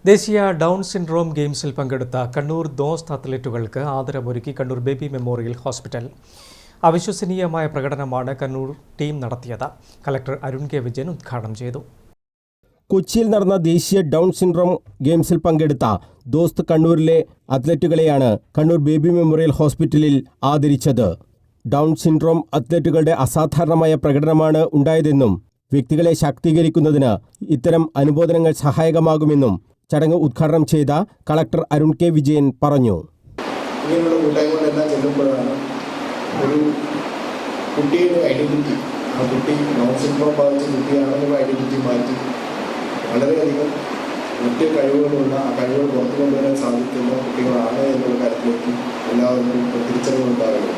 ദേശീയ down syndrome ഗെയിംസിൽ പങ്കെടുത്ത കണ്ണൂർ ദോസ്ത് അത്ലറ്റുകൾക്ക് ആദരമൊരുക്കി കണ്ണൂർ ബേബി മെമ്മോറിയൽ ഹോസ്പിറ്റൽ. അവിശ്വസനീയമായ പ്രകടനമാണ് കണ്ണൂർ ടീം നടത്തിയത്. കളക്ടർ അരുൺ കെ വിജയൻ ഉദ്ഘാടനം ചെയ്തു. കൊച്ചിയിൽ നടന്ന ദേശീയ ഡൗൺ സിൻഡ്രോം ഗെയിംസിൽ പങ്കെടുത്ത ദോസ്ത് കണ്ണൂരിലെ അത്ലറ്റുകളെയാണ് കണ്ണൂർ ബേബി മെമ്മോറിയൽ ഹോസ്പിറ്റലിൽ ആദരിച്ചത്. ഡൗൺ സിൻഡ്രോം അത്ലറ്റുകളുടെ അസാധാരണമായ പ്രകടനമാണ് ഉണ്ടായതെന്നും വ്യക്തികളെ ശാക്തീകരിക്കുന്നതിന് ഇത്തരം അനുമോദനങ്ങൾ സഹായകമാകുമെന്നും ചടങ്ങ് ഉദ്ഘാടനം ചെയ്ത കളക്ടർ അരുൺ കെ വിജയൻ പറഞ്ഞു. ഇങ്ങനെയുള്ള കൂട്ടായ്മകളെല്ലാം ചെല്ലുമ്പോഴാണ് ഒരു കുട്ടിയുടെ ഐഡൻറ്റിറ്റി, ആ കുട്ടി ഡൗൺ സിൻഡ്രോം ബാധിച്ച കുട്ടിയാണെന്നുള്ള ഐഡൻറ്റിറ്റി മാറ്റി വളരെയധികം മറ്റ് കഴിവുകളുള്ള ആ കഴിവുകൾ പുറത്തു കൊണ്ടുവരാൻ സാധിക്കുന്ന കുട്ടികളാണ് എന്നുള്ള കാര്യത്തിലേക്ക് എല്ലാവർക്കും തിരിച്ചറിവുണ്ടാകുന്നത്.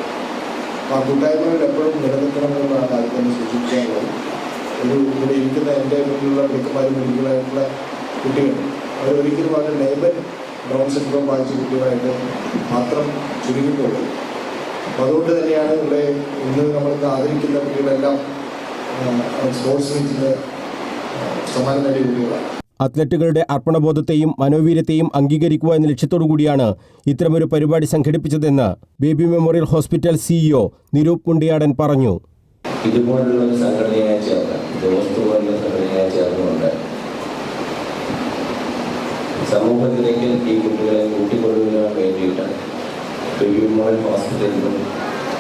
ആ കൂട്ടായ്മകൾ എപ്പോഴും നിലനിൽക്കണമെന്നാണ് ആദ്യം തന്നെ സൂചിപ്പിക്കാനുള്ളത്. ഇവിടെ ഇരിക്കുന്ന എൻ്റെ മുന്നിലുള്ള മിക്കമാരും മിടുക്കരായിട്ടുള്ള കുട്ടികൾ അവരൊരിക്കലും അവരുടെ ലേബൽ ഡൗൺ സിൻഡ്രോം ബാധിച്ച കുട്ടികളായിട്ട് മാത്രം ചുരുങ്ങിപ്പോകും. അപ്പോൾ അതുകൊണ്ട് തന്നെയാണ് ഇവിടെ ഇന്ന് നമ്മൾക്ക് ആദരിക്കുന്ന കുട്ടികളെല്ലാം സ്പോർട്സ് മീറ്റിൻ്റെ സമ്മാനം നേടിയ കുട്ടികളാണ്. അത്ലറ്റുകളുടെ അർപ്പണബോധത്തെയും മനോവീര്യത്തെയും അംഗീകരിക്കുക എന്ന ലക്ഷ്യത്തോടു കൂടിയാണ് ഇത്തരമൊരു പരിപാടി സംഘടിപ്പിച്ചതെന്ന് baby memorial hospital CEO Niroop Mundiyadan പറഞ്ഞു. ഇതുപോലുള്ള ഒരു സംഘടനയായി ചേർന്ന് ചേർന്നുകൊണ്ട് സമൂഹത്തിലേക്ക് ഈ കുട്ടികളെ കൂട്ടിക്കൊണ്ടുവരാൻ വേണ്ടിയിട്ട് ബേബി മെമ്മോറിയൽ ഹോസ്പിറ്റലിലും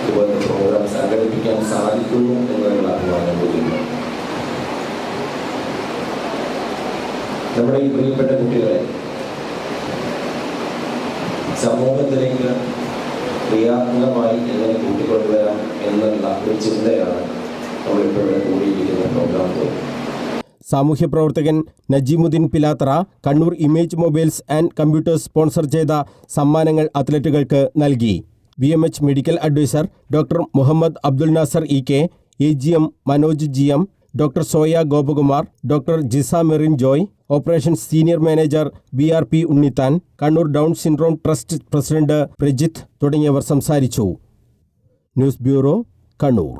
ഇതുപോലത്തെ പ്രോഗ്രാം സംഘടിപ്പിക്കാൻ സാധിക്കുന്നു എന്നുള്ള അഭിമാനം കൂടിയുണ്ട്. നമ്മുടെ ഈ പ്രിയപ്പെട്ട കുട്ടികളെ സമൂഹത്തിലേക്ക് ക്രിയാത്മകമായി എങ്ങനെ കൂട്ടിക്കൊണ്ടുവരാം എന്നുള്ള ഒരു ചിന്തയാണ് നമ്മളിപ്പോഴും കൂടിയിരിക്കുന്ന പ്രോഗ്രാം. സാമൂഹ്യ പ്രവർത്തകൻ Najeemuddeen Pilathara Kannur image mobiles and computers sponsor ചെയ്ത സമ്മാനങ്ങൾ അത്ലറ്റുകൾക്ക് നൽകി. VMH medical adviser doctor Muhammad Abdul Nasar EK, AGM Manoj GM, doctor Soya Gopakumar, doctor Jisa Merin Joy, operations senior manager BRP Unnithan, Kannur down syndrome trust president Prajith തുടങ്ങിയവർ സംസാരിച്ചു. News bureau, Kannur.